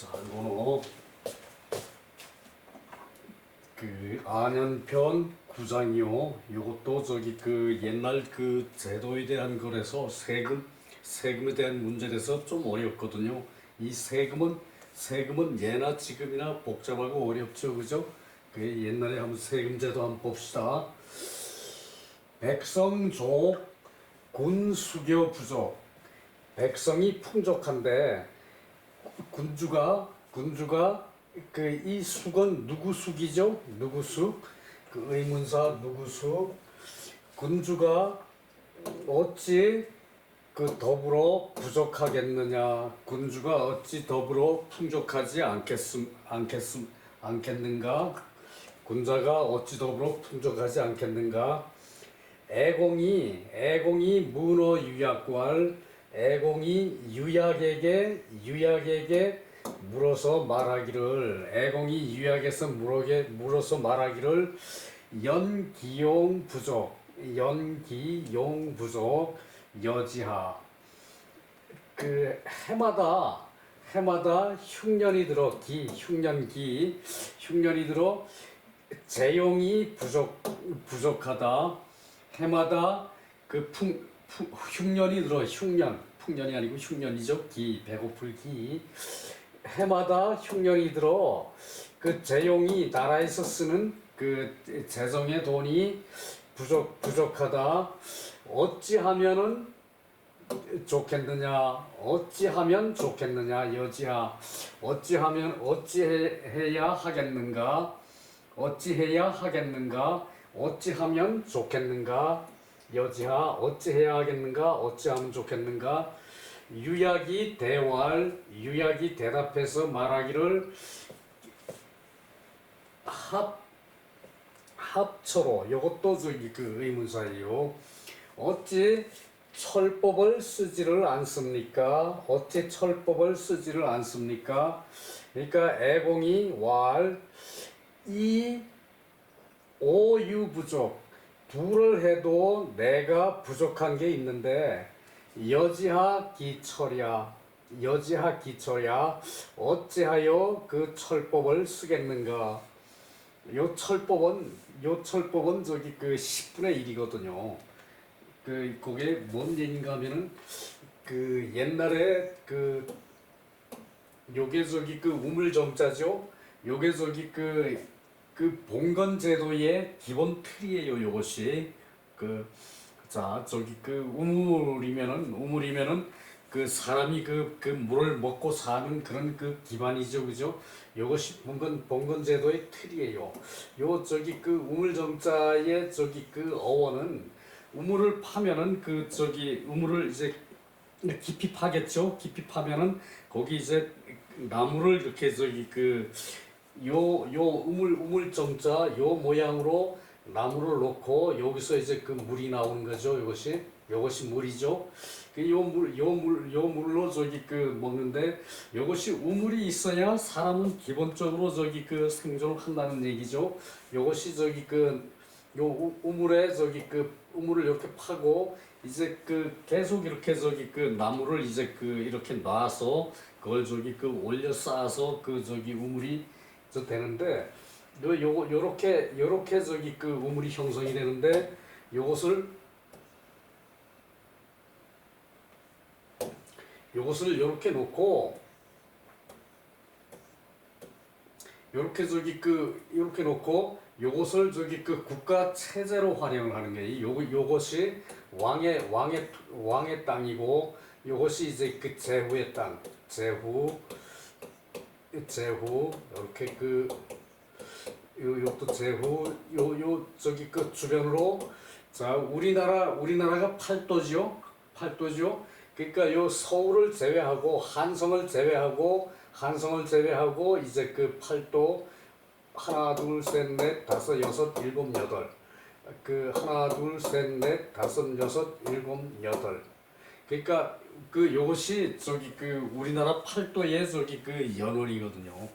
자, 이거는 그 안연편 구장이요. 요것도 저기 그 옛날 그 제도에 대한 거라서 세금에 대한 문제라서 좀 어렵거든요. 이 세금은 예나 지금이나 복잡하고 어렵죠, 그죠? 그 옛날에 한번 세금제도 한번 봅시다. 백성족 군수교 부족. 백성이 풍족한데 군주가 그 이 숙은 누구 숙이죠? 누구 숙? 그 의문사 누구 숙? 군주가 어찌 그 더불어 부족하겠느냐? 군주가 어찌 더불어 풍족하지 않겠는가? 군자가 어찌 더불어 풍족하지 않겠는가? 애공이 문어유약관 애공이 유약에게 물어서 말하기를 애공이 유약에서 물어서 말하기를 연기용 부족 여지하 그 해마다 흉년이 들어 흉년이 들어 재용이 부족하다. 해마다 그 흉년이 들어 풍년이 아니고 흉년이죠. 배고플 해마다 흉년이 들어 그 재용이 나라에서 쓰는 그 재정의 돈이 부족하다. 어찌하면 좋겠느냐 여지하 어찌해야 하겠는가 어찌하면 좋겠는가 여지하 어찌해야 하겠는가 어찌하면 좋겠는가 유약이 대답해서 말하기를 합처로 요것도 저기 그 의문사예요. 어찌 철법을 쓰지를 않습니까? 그러니까 애공이 이 오유부족 둘을 해도 내가 부족한 게 있는데 여지하 기철야 어찌하여 그 철법을 쓰겠는가. 요 철법은 저기 그 10분의 1이거든요. 그게 뭔 얘기인가 하면은 그 옛날에 요게 저기 그 우물정자죠. 요게 저기 그 봉건제도의 기본 틀이에요. 요것이 자 저기 그 우물이면은 그 사람이 그 물을 먹고 사는 그런 그 기반이죠, 그죠? 요것이 봉건제도의 틀이에요. 요 저기 그 우물정자의 저기 그 어원은 우물을 파면은 그 저기 우물을 이제 깊이 파겠죠. 깊이 파면은 거기 이제 나무를 이렇게 저기 요 우물정자 요 모양으로 나무를 놓고 여기서 이제 그 물이 나오는 거죠. 요것이 물이죠. 요 물로 저기 그 먹는데 요것이 우물이 있어야 사람은 기본적으로 저기 그 생존을 한다는 얘기죠. 요것이 저기 요 우물에 저기 우물을 이렇게 파고 이제 계속 이렇게 저기 나무를 이제 이렇게 놔서 그걸 저기 올려 쌓아서 저기 우물이 되는데 요렇게 저기 우물이 형성이 되는데 요것을 요렇게 놓고 요렇게 놓고 요것을 저기 국가 체제로 활용을 하는 게 요것이 왕의 땅이고 요것이 이제 제후의 땅 제후 이렇게 요것도 제후 저기 주변으로 자 우리나라가 팔도죠. 그러니까 요 서울을 제외하고 한성을 제외하고 이제 팔도 하나 둘 셋 넷 다섯 여섯 일곱 여덟 하나 둘 셋 넷 다섯 여섯 일곱 여덟 그러니까 요것이 저기 우리나라 팔도의 저기 연원이거든요.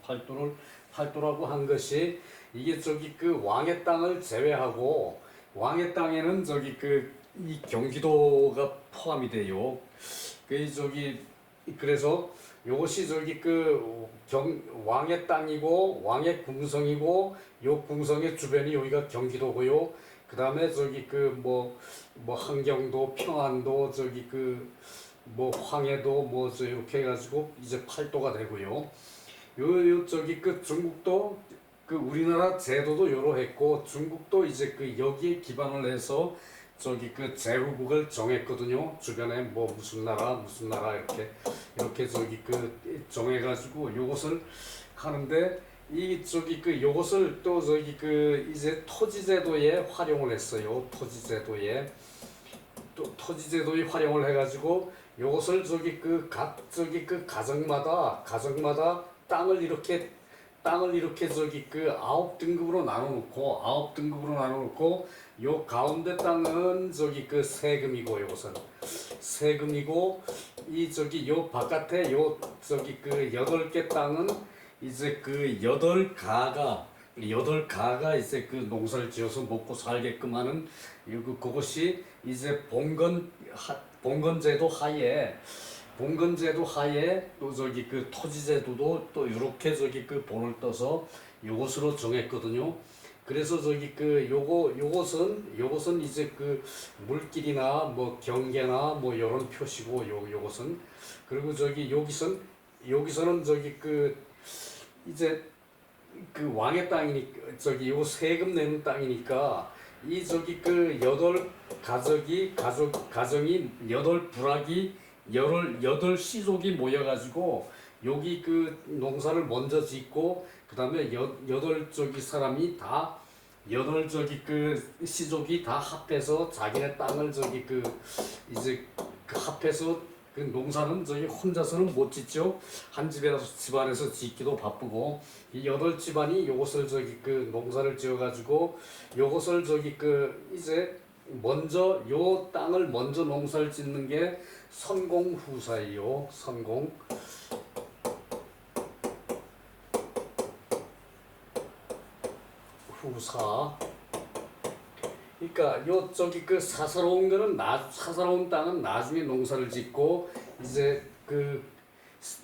팔도라고 한 것이 이게 저기 왕의 땅을 제외하고 왕의 땅에는 저기 이 경기도가 포함이 돼요. 저기 그래서 요것이 저기 그 왕의 땅이고 왕의 궁성이고 요 궁성의 주변이 여기가 경기도고요. 그 다음에 저기 그 뭐 한경도 평안도 저기 그 뭐 황해도 뭐 저 이렇게 해가지고 이제 팔도가 되고요. 요 저기 그 중국도 그 우리나라 제도도 요러했고 중국도 이제 그 여기에 기반을 해서 저기 그 제후국을 정했거든요. 주변에 뭐 무슨 나라 이렇게 저기 그 정해가지고 요것을 하는데 이 저기 그 요것을 또 저기 그 이제 토지제도에 활용을 했어요. 토지제도에 활용을 해가지고 요것을 저기 그 각 저기 그 가정마다 땅을 이렇게 저기 그 아홉 등급으로 나눠놓고 요 가운데 땅은 저기 그 세금이고 요것은 세금이고 이 저기 요 바깥에 요 저기 그 8개 땅은 이제 그 여덟 가가 이제 그 농사를 지어서 먹고 살게끔 하는 그것이 이제 봉건제도 하에 또 저기 그 토지제도도 또 이렇게 저기 그 본을 떠서 요것으로 정했거든요. 그래서 저기 그 요것은 이제 그 물길이나 뭐 경계나 뭐 이런 표시고 요것은 그리고 저기 여기서는 저기 그 이제 그 왕의 땅이니까 저기 요 세금 내는 땅이니까 이 저기 그 가정이 여덟 부락이 여덟 씨족이 모여가지고 여기 그 농사를 먼저 짓고 그 다음에 여덟 저기 사람이 다 여덟 저기 그 씨족이 다 합해서 자기네 땅을 저기 그 이제 그 합해서 그 농사는 저기 혼자서는 못 짓죠. 한 집안에서 짓기도 바쁘고 이 여덟 집안이 요것을 저기 그 농사를 지어가지고 요것을 저기 그 이제 먼저 요 땅을 먼저 농사를 짓는 게 선공후사예요. 선공후사. 그러니까 요 저기 그 사사로운 땅은 나중에 농사를 짓고 이제 그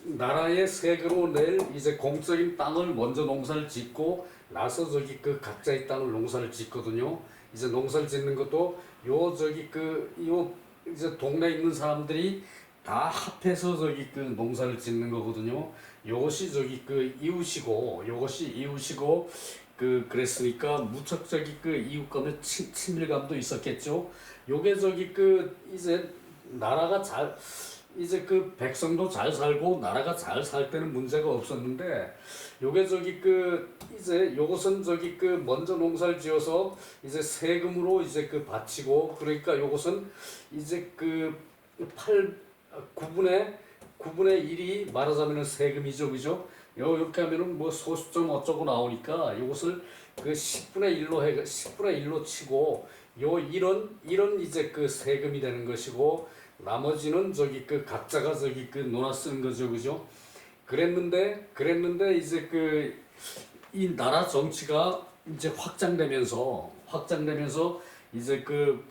나라의 세금으로 낼 이제 공적인 땅을 먼저 농사를 짓고 나서 저기 그 각자의 땅을 농사를 짓거든요. 이제 농사를 짓는 것도 요 저기 그 요 이제 동네에 있는 사람들이 다 합해서 저기 그 농사를 짓는 거거든요. 요것이 저기 그 이웃이고 그랬으니까 무척 저기 그 이웃간의 친밀감도 있었겠죠. 요게 저기 그 이제 나라가 잘 이제 그 백성도 잘 살고 나라가 잘 살 때는 문제가 없었는데 요게 저기 그 이제 요것은 저기 그 먼저 농사를 지어서 이제 세금으로 이제 그 바치고 그러니까 요것은 이제 그 9분의 1이 말하자면은 세금이죠, 그죠? 이렇게 하면은 뭐 소수점 어쩌고 나오니까 요것을 그 10분의 1로 치고 요 1은 이제 그 세금이 되는 것이고 나머지는 저기 그 각자가 저기 그 논아 쓰는 거죠, 그죠? 그랬는데 이제 그 이 나라 정치가 이제 확장되면서 이제 그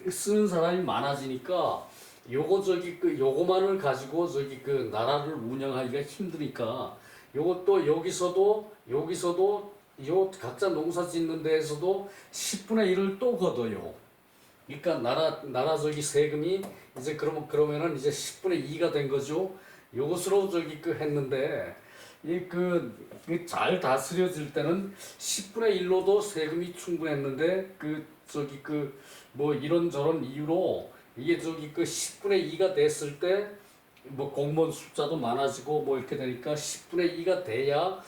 쓰는 사람이 많아지니까 요거만을 가지고 저기 그 나라를 운영하기가 힘드니까 요것도 여기서도 요 각자 농사 짓는 데에서도 10분의 1을 또 걷어요. 그러니까 나라 저기 세금이 이제 그러면은 이제 10분의 2가 된 거죠. 요것으로 저기 그 했는데 잘 다스려질 때는 10분의 1로도 세금이 충분했는데 저기 뭐 이런저런 이유로 이게 저기 10분의 2가 됐을 때 뭐 공무원 숫자도 많아지고 뭐 이렇게 되니까 10분의 2가 돼야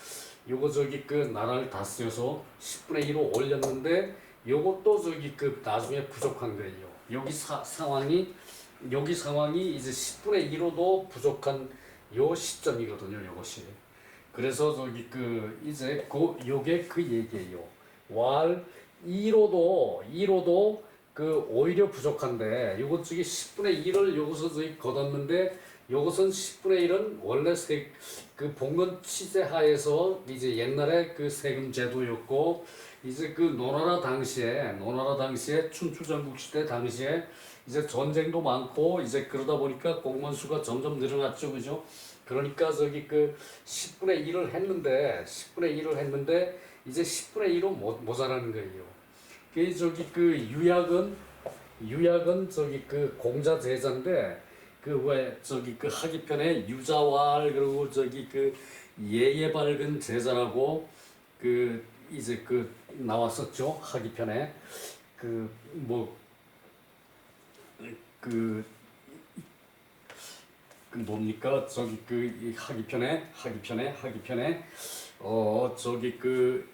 요거 저기 나라를 다스려서 10분의 1로 올렸는데 요것도 저기 나중에 부족한 거예요. 여기 상황이 이제 10분의 1로도 부족한 요 시점이거든요, 요것이. 그래서 저기 이제 요게 그 얘기예요. 왈 2로도 오히려 부족한데 요것 저기 10분의 1을 여기서 저기 걷었는데 요것은 10분의 1은 원래 봉건 취재 하에서 이제 옛날에 세금 제도였고 이제 노나라 당시에 춘추전국 시대 당시에 이제 전쟁도 많고 이제 그러다 보니까 공무원 수가 점점 늘어났죠, 그죠? 그러니까 저기 그 10분의 1을 했는데 10분의 1을 했는데 이제 10분의 1로 모자라는 거예요. 그 저기 그 유약은 저기 그 공자 제자인데 그 왜 저기 그 하기편에 유자왈 그리고 저기 그 예예 밝은 제자라고 그 이제 그 나왔었죠, 하기편에. 그 뭐 그 그 뭡니까 저기 그 하기편에 저기 그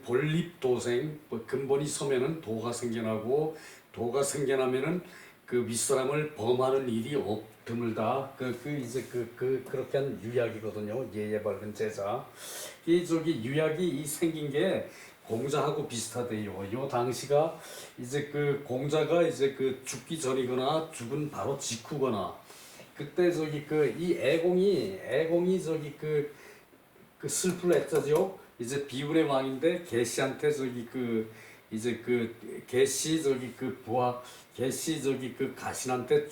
본립도생 뭐 근본이 서면은 도가 생겨나고 도가 생겨나면은 그 윗사람을 범하는 일이 드물다. 이제 그렇게 한 유약이거든요. 예예 밝은 제자. 이 저기 유약이 이 생긴 게 공자하고 비슷하대요. 요 당시가 이제 그 공자가 이제 그 죽기 전이거나 죽은 바로 직후거나 그때 저기 그 이 애공이 저기 그 슬플 했자죠. 이제 비운의 왕인데 계시한테 저기 그 이제 그 계시 저기 그 부하 계시 저기 그 가신한테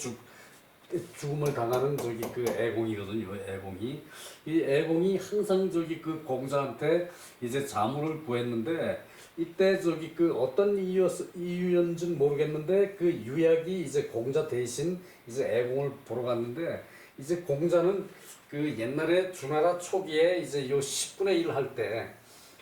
죽음을 당하는 저기 그 애공이거든요. 애공이 이 애공이 항상 저기 그 공자한테 이제 자문을 구했는데 이때 저기 그 어떤 이유였는지는 모르겠는데 그 유약이 이제 공자 대신 이제 애공을 보러 갔는데 이제 공자는 그 옛날에 주나라 초기에 이제 요 10분의 1 할 때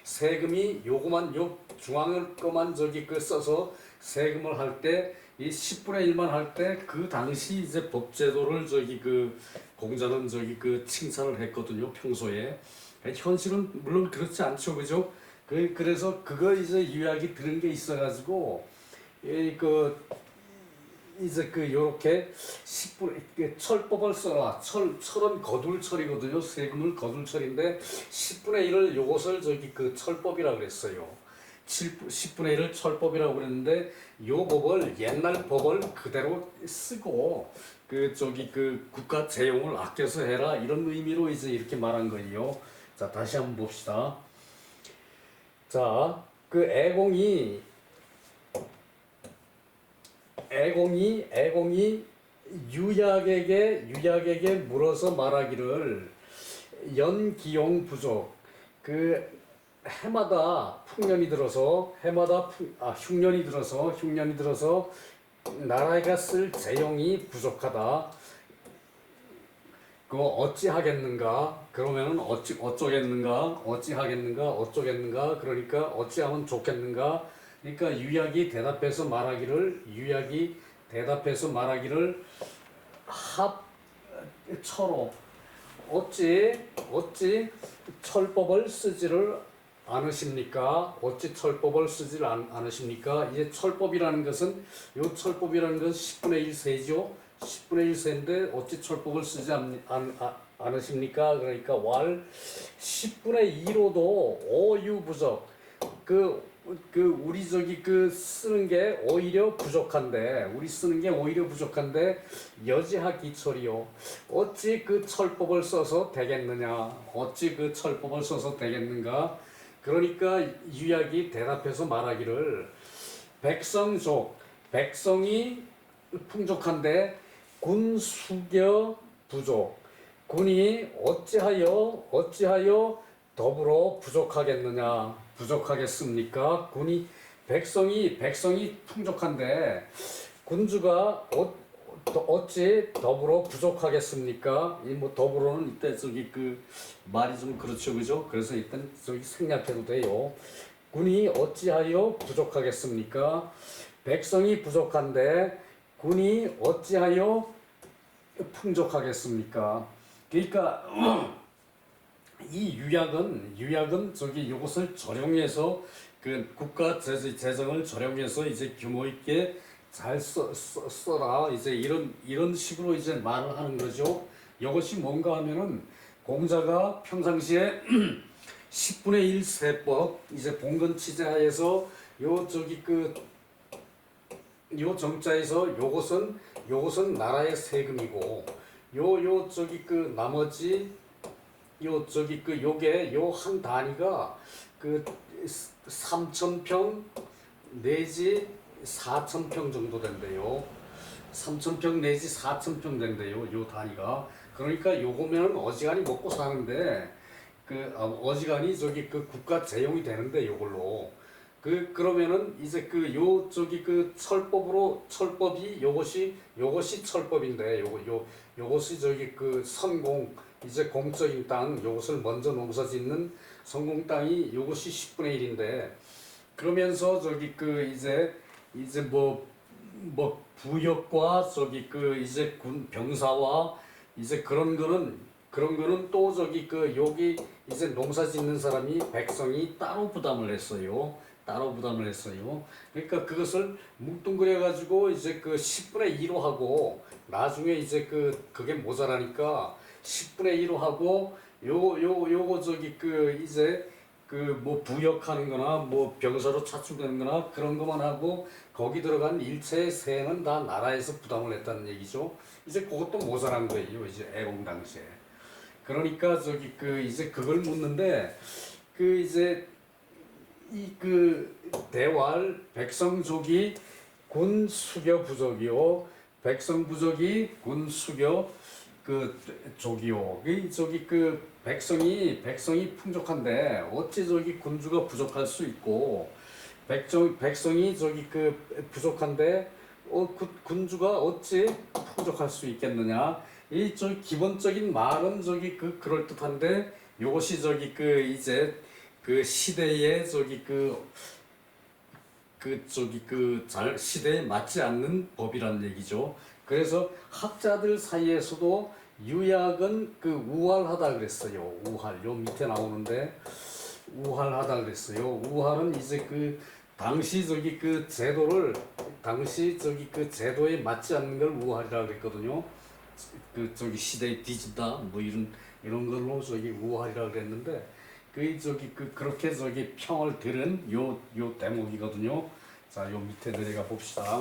세금이 요거만 요 중앙을 거만 저기 그 써서 세금을 할 때 이 10분의 1만 할 때 그 당시 이제 법제도를 저기 그 공자는 저기 그 칭찬을 했거든요, 평소에. 현실은 물론 그렇지 않죠, 그죠? 그래서 그거 이제 유약이 들은 게 있어가지고 이그 이제 그 요렇게 10분 철법을 써라. 철은 거둘철이거든요. 세금을 거둘철인데 10분의 1을 요것을 저기 그 철법이라고 그랬어요. 10분의 1을 철법이라고 그랬는데 요 법을 옛날 법을 그대로 쓰고 그 저기 그 국가 재용을 아껴서 해라 이런 의미로 이제 이렇게 말한 거예요. 자, 다시 한번 봅시다. 자, 그 애공이 유약에게 물어서 말하기를 연기용 부족 그 해마다 흉년이 들어서 나라가 쓸 재용이 부족하다. 그거 어찌하겠는가? 그러면은 어쩌겠는가? 그러니까 어찌하면 좋겠는가? 그러니까 유약이 대답해서 말하기를 합처로 어찌 철법을 쓰지를 않으십니까? 어찌 철법을 쓰지를 않으십니까? 이제 철법이라는 것은 10분의 1 세죠. 10분의 1 세인데 어찌 철법을 쓰지 않으십니까? 그러니까 왈 10분의 2로도 오유부적 우리 저기 그 쓰는 게 오히려 부족한데 여지하 기철이요. 어찌 그 철법을 써서 되겠느냐? 어찌 그 철법을 써서 되겠는가? 그러니까 유약이 대답해서 말하기를 백성이 풍족한데 군 수겨 부족. 군이 어찌하여 더불어 부족하겠습니까? 백성이 풍족한데 군주가 어찌 더불어 부족하겠습니까? 이 뭐 더불어는 이때 저기 그 말이 좀 그렇죠, 그죠? 그래서 일단 저기 생략해도 돼요. 군이 어찌하여 부족하겠습니까? 백성이 부족한데 군이 어찌하여 풍족하겠습니까? 그러니까 이 유약은 저기 요것을 절용해서 그 국가 재정을 절용해서 이제 규모 있게 잘 써라 이제 이런 식으로 이제 말을 하는 거죠. 이것이 뭔가 하면은 공자가 평상시에 10분의 1 세법 이제 봉건 취재하에서 요 정자에서 요것은 나라의 세금이고 저기 그 나머지 요게 요 한 단위가 그 3,000평 내지 4,000평 정도 된대요. 3,000평 내지 4,000평 된대요. 요 단위가. 그러니까 요거면 어지간히 먹고 사는데 어지간히 저기 그 국가 재용이 되는데 요걸로 그러면은 이제 철법이 요것이 철법인데 요것이 저기 그 선공 이제 공적인 땅 요것을 먼저 농사짓는 성공 땅이 요것이 10분의 1인데 그러면서 저기 이제 뭐 부역과 저기 이제 군 병사와 이제 그런 거는 또 저기 여기 이제 농사 짓는 사람이 백성이 따로 부담을 했어요. 따로 부담을 했어요. 그러니까 그것을 뭉뚱그려 가지고 이제 10분의 1로 하고 나중에 이제 그게 모자라니까 10분의 1로 하고 요거 저기 이제 뭐 부역하는 거나 뭐 병사로 차출되는 거나 그런 것만 하고 거기 들어간 일체의 세는 다 나라에서 부담을 했다는 얘기죠. 이제 그것도 모자란 거예요. 이제 애공 당시에. 그러니까 저기 이제 그걸 묻는데 이제 대왈 백성족이 군 수교 부족이요. 백성부족이 군 수교 족이요. 백성이 풍족한데 어찌 저기 군주가 부족할 수 있고 백성이 저기 부족한데 군주가 어찌 풍족할 수 있겠느냐? 이 기본적인 말은 저기 그럴듯한데 요것이 저기 이제 시대에 저기 잘 시대에 맞지 않는 법이란 얘기죠. 그래서 학자들 사이에서도 유약은 우할하다 그랬어요. 우할 요 밑에 나오는데 우할하다 그랬어요. 우할은 이제 당시 저기 당시 저기 제도에 맞지 않는 걸 우할이라고 그랬거든요. 저기 시대에 뒤진다 뭐 이런 걸로 저기 우할이라고 그랬는데 그렇게 저기 평을 들은 요 대목이거든요. 자, 요 밑에 내려가 봅시다.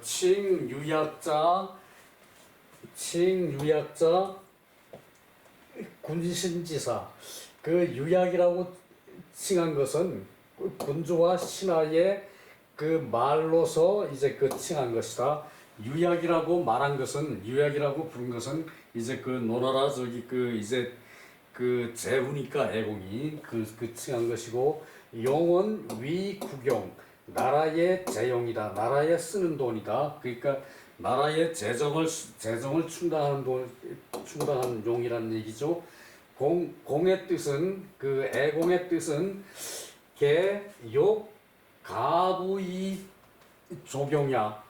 칭유약자 군신지사 유약이라고 칭한 것은 군주와 신하의 말로서 이제 칭한 것이다. 유약이라고 부른 것은 이제 노나라 저기 이제 제후니까 애공이 칭한 것이고 용은 위국용 나라의 재용이다. 나라에 쓰는 돈이다. 그러니까 나라의 재정을 충당하는 용이라는 얘기죠. 공의 뜻은 애공의 뜻은 개욕 가부의 조경야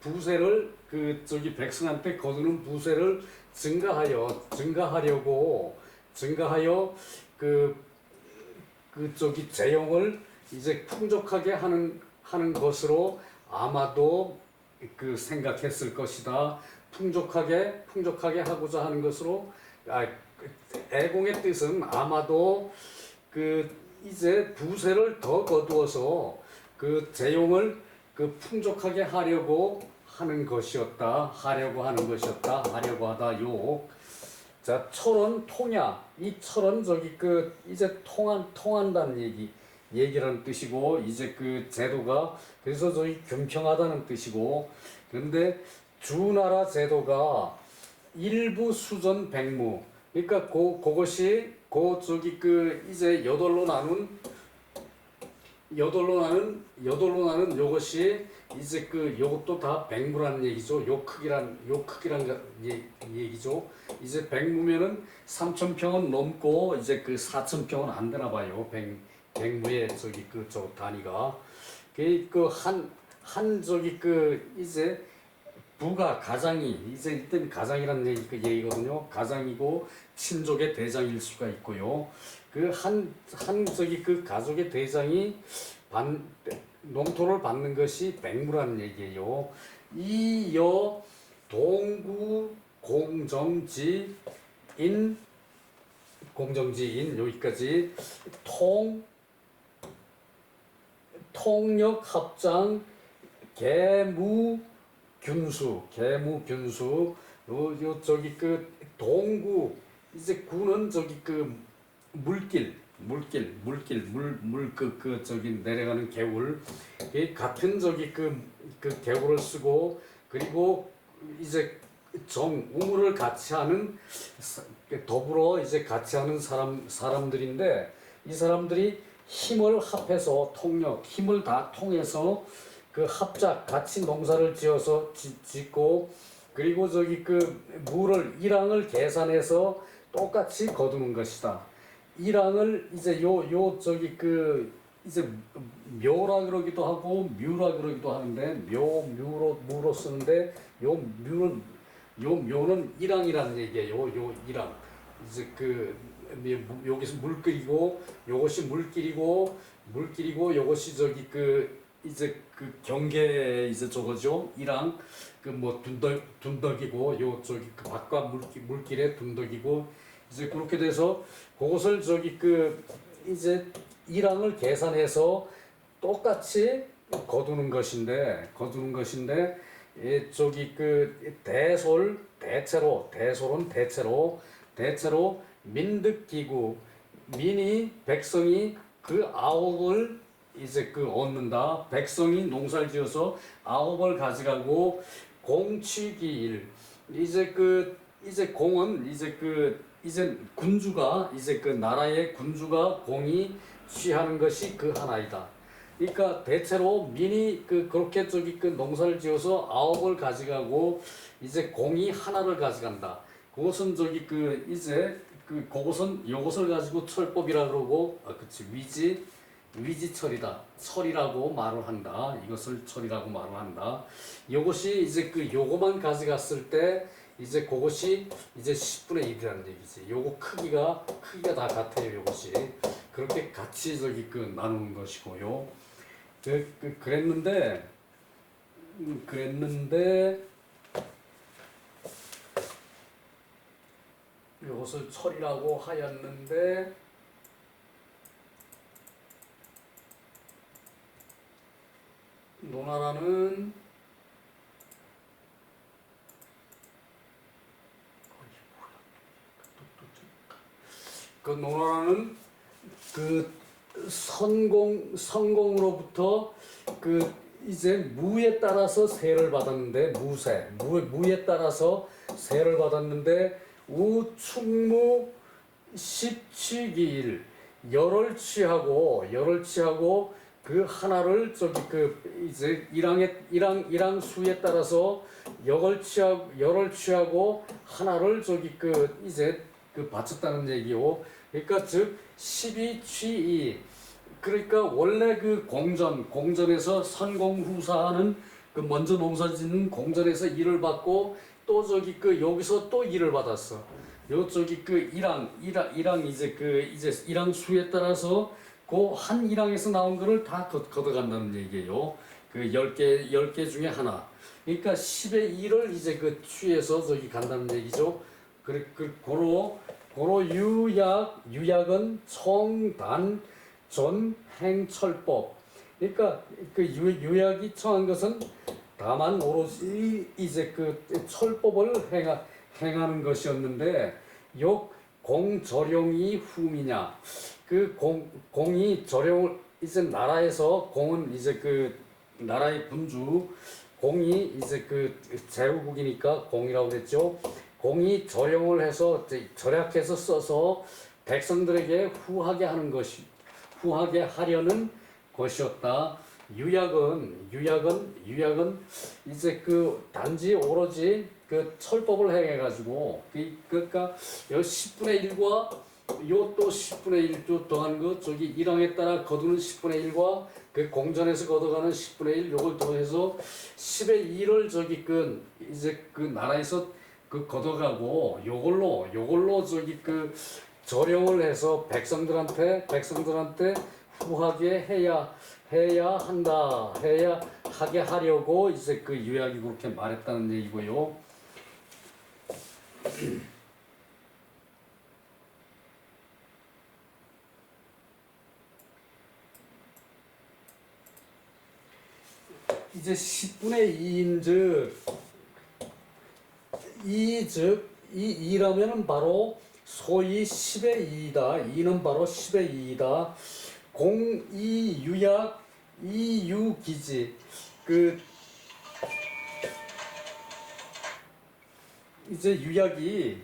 부세를 저기 백성한테 거두는 부세를 증가하여 저기 재용을 이제 풍족하게 하는 것으로 아마도 생각했을 것이다. 풍족하게 하고자 하는 것으로 애공의 뜻은 아마도 이제 부세를 더 거두어서 재용을 풍족하게 하려고 하는 것이었다. 하려고 하다요. 자, 철은 통야. 이 철은 저기 이제 통한다는 얘기라는 뜻이고 이제 제도가 그래서 저기 균평하다는 뜻이고 그런데 주나라 제도가 일부 수전 백무 그러니까 그것이 저기 이제 여덟로 나눈 요것이 이제 요것도 다 백무라는 얘기죠. 요 크기란 얘기죠. 이제 백무면은 3,000평은 넘고 이제 4,000평은 안 되나 봐요. 백무의 저기 저 단위가 한 저기 이제 부가 가장이 이제 이때는 가장이라는 얘기거든요. 가장이고 친족의 대장일 수가 있고요. 한 저기 가족의 대장이 농토를 받는 것이 백무라는 얘기예요. 이여 동구 공정지인 여기까지 통역합장 계무균수 요 저기 그 동구 이제 구는 저기 그 물그 저기 내려가는 개울 이 같은 저기 그 개울을 쓰고 그리고 이제 우물을 같이 하는 더불어 이제 같이 하는 사람들인데 이 사람들이 힘을 합해서 힘을 다 통해서 그 합작 같이 농사를 지어서 짓고 그리고 저기 그 일항을 계산해서 똑같이 거두는 것이다. 일항을 이제 요 저기 그 이제 묘라 그러기도 하고 묘라 그러기도 하는데 무로 쓰는데 묘는 일항이라는 얘기예요. 요 일항 이제 그 여기서 물길이고 요것이 물길이고 요것이 저기 그 이제 그 경계 이제 저거죠. 일항 그 뭐 둔덕이고 요 저기 그 바깥 물길에 둔덕이고 이제 그렇게 돼서 그것을 저기 그 이제 일항을 계산해서 똑같이 거두는 것인데 저기 그 대체로 민득기구 백성이 그 아홉을 이제 그 얻는다. 백성이 농사를 지어서 아홉을 가져가고 공취기일 이제 공은 이제 군주가 이제 그 나라의 군주가 공이 취하는 것이 그 하나이다. 그러니까 대체로 민이 그렇게 저기 그 농사를 지어서 아홉을 가져가고 이제 공이 하나를 가져간다. 그것은 저기 그 이제 그것은 요것을 가지고 철법이라 그러고 그치 위지철이다. 철이라고 말을 한다. 이것을 철이라고 말을 한다. 요것이 이제 요거만 가져갔을 때 이제 그것이 이제 10분의 1이라는 얘기지. 요거 크기가 다 같아요. 요것이 그렇게 같이 저기 나누는 것이고요. 그랬는데 요것을 철이라고 하였는데 노나라는 노나라는 선공으로부터 이제 무에 따라서 세를 받았는데 무에 따라서 세를 받았는데 우충무 십취기일 열을 취하고 그 하나를 저기 이제 일항 수에 따라서 열을 취하고 하나를 저기 이제 바쳤다는 얘기요. 그러니까 즉 12취이 그러니까 원래 공전에서 선공후사하는 먼저 농사 짓는 공전에서 일을 받고 또 저기 여기서 또 일을 받았어. 요 저기 일항 이제 이제 일항 수에 따라서 한 일항에서 나온 거를 다 걷어간다는 얘기예요. 10개 중에 하나. 그러니까 10의 1을 이제 취해서 저기 간다는 얘기죠. 고로 유약은 청단 전행철법. 그러니까 유약이 청한 것은 다만 오로지 이제 철법을 행하는 것이었는데 공저령이 흠이냐. 공이 저령을 이제 나라에서 공은 이제 나라의 군주 공이 이제 제후국이니까 공이라고 그랬죠. 공이 저령을 해서 절약해서 써서 백성들에게 후하게 하려는 것이었다. 유약은 이제 단지 오로지 철법을 행해가지고 그러니까 여기 10분의 1과 요 또 10분의 1도 더한 거 저기 일항에 따라 거두는 10분의 1과 공전에서 걷어가는 10분의 1 요걸 더해서 10의 1을 저기 이제 나라에서 걷어가고 요걸로 저기 저령을 해서 백성들한테 후하게 해야 한다. 하게 하려고 이제 유약이 그렇게 말했다는 얘기고요. 이제 10분의 2인즉 즉, 이 2라면은 바로 소위 10의 2이다. 2는 바로 10의 2이다. 공, 이, 유약, 이, 유, 기지. 그, 이제 유약이,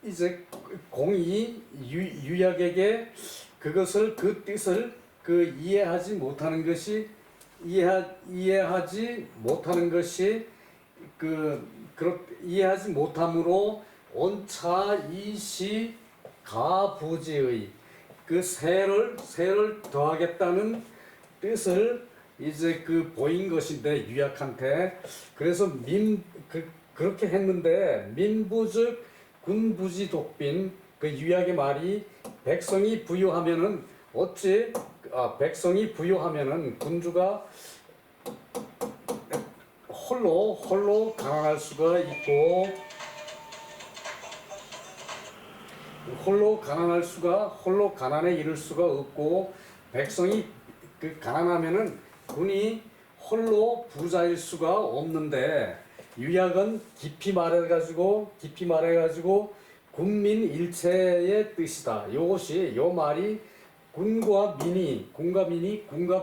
이제 공이 유약에게 그것을, 그 뜻을 이해하지 못하는 것이, 이해하지 못하는 것이 이해하지 못함으로 온차 이시 가부지의 세를 더하겠다는 뜻을 이제 보인 것인데 유약한테. 그래서 그렇게 했는데 민부즉 군부지 독빈 유약의 말이 백성이 부유하면은 백성이 부유하면은 군주가 홀로 가난할 수가 있고, 홀로 가난에 이를 수가 없고, 백성이 가난하면은 군이 홀로 부자일 수가 없는데, 유약은 깊이 말해가지고 군민 일체의 뜻이다. 요 말이 군과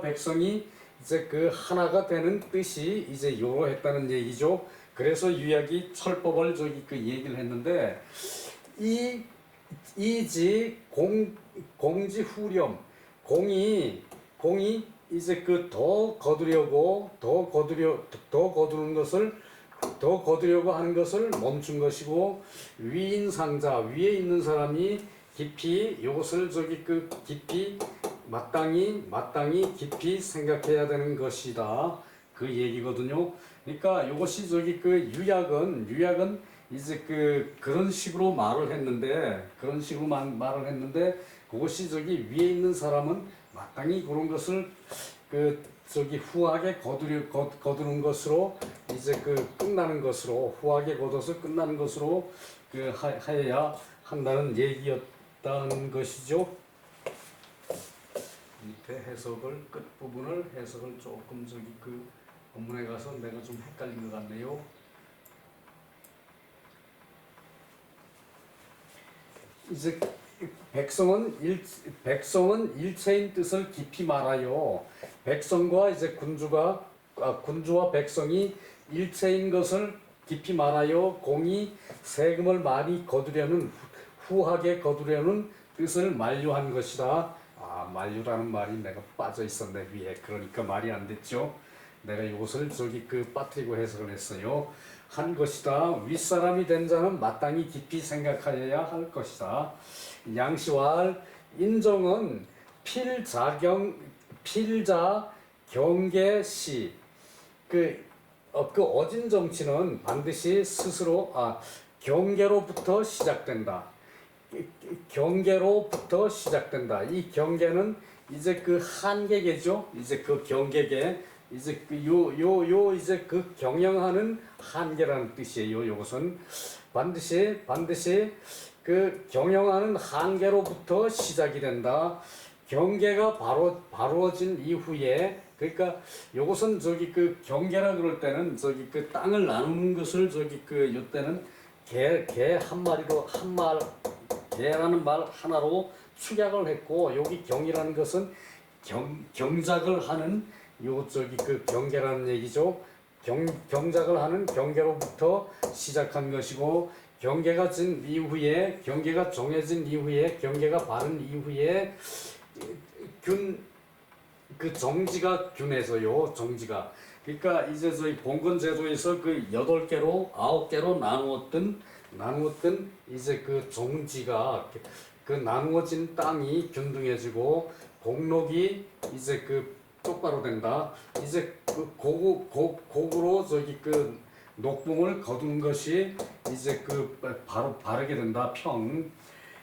백성이 이제 하나가 되는 뜻이 이제 요로했다는 얘기죠. 그래서 유약이 철법을 얘기를 했는데, 이지 공지 후렴, 공이 이제 더 거두려고 하는 것을 멈춘 것이고, 위인상자, 위에 있는 사람이 깊이 이것을 마땅히 깊이 생각해야 되는 것이다. 그 얘기거든요. 그러니까 이것이 유약은 이제 그런 식으로 말을 했는데, 그것이 위에 있는 사람은 마땅히 그런 것을 후하게 거두는 것으로 이제 끝나는 것으로, 후하게 거둬서 끝나는 것으로 하여야 한다는 얘기였다는 것이죠. 밑에 해석을, 끝부분을 해석을 조금 본문에 가서 내가 좀 헷갈린 것 같네요. 이제 백성은 일체인 뜻을 깊이 말하여, 백성과 이제 군주와 백성이 일체인 것을 깊이 말하여 공이 세금을 많이 후하게 거두려는 뜻을 만류한 것이다. 만류라는 말이 내가 빠져 있었네 위에. 그러니까 말이 안 됐죠. 내가 이것을 빠뜨리고 해석을 했어요. 한 것이다. 윗사람이 된 자는 마땅히 깊이 생각하여야 할 것이다. 양시왈 인정은 필자 경계시. 어진 정치는 반드시 스스로 경계로부터 시작된다. 이 경계는 이제 한계계죠. 이제 경계계, 이제 이제 경영하는 한계라는 뜻이에요. 이것은 반드시 경영하는 한계로부터 시작이 된다. 경계가 바로진 이후에, 그러니까 이것은 경계라 그럴 때는 땅을 나누는 것을 요때는 개 한 마리로 개라는 말 하나로 축약을 했고, 여기 경이라는 것은 경작을 하는 경계라는 얘기죠. 경작을 하는 경계로부터 시작한 것이고, 경계가 정해진 이후에, 경계가 바른 이후에 정지가 균해서요. 정지가. 그러니까 이제 저희 봉건제도에서 8개로 9개로 나누었던 이제 정지가 나누어진 땅이 균등해지고, 공록이 이제 똑바로 된다. 이제 곡으로 녹봉을 거두는 것이 이제 바르게 된다.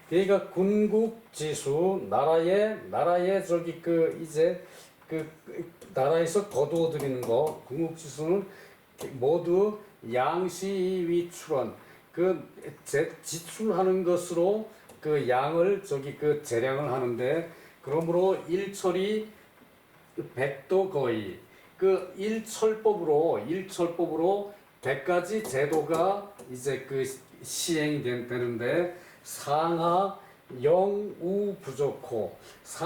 그러니까 군국지수, 나라의 이제 나라에서 거두어 들이는 거, 군국지수는 모두 양시위출원, 지출하는 것으로 양을 재량을 하는데, 그러므로 일철이 백도 거의 일철법으로 100가지 제도가 이제 그 시행이 되는데 상하 영우 부족호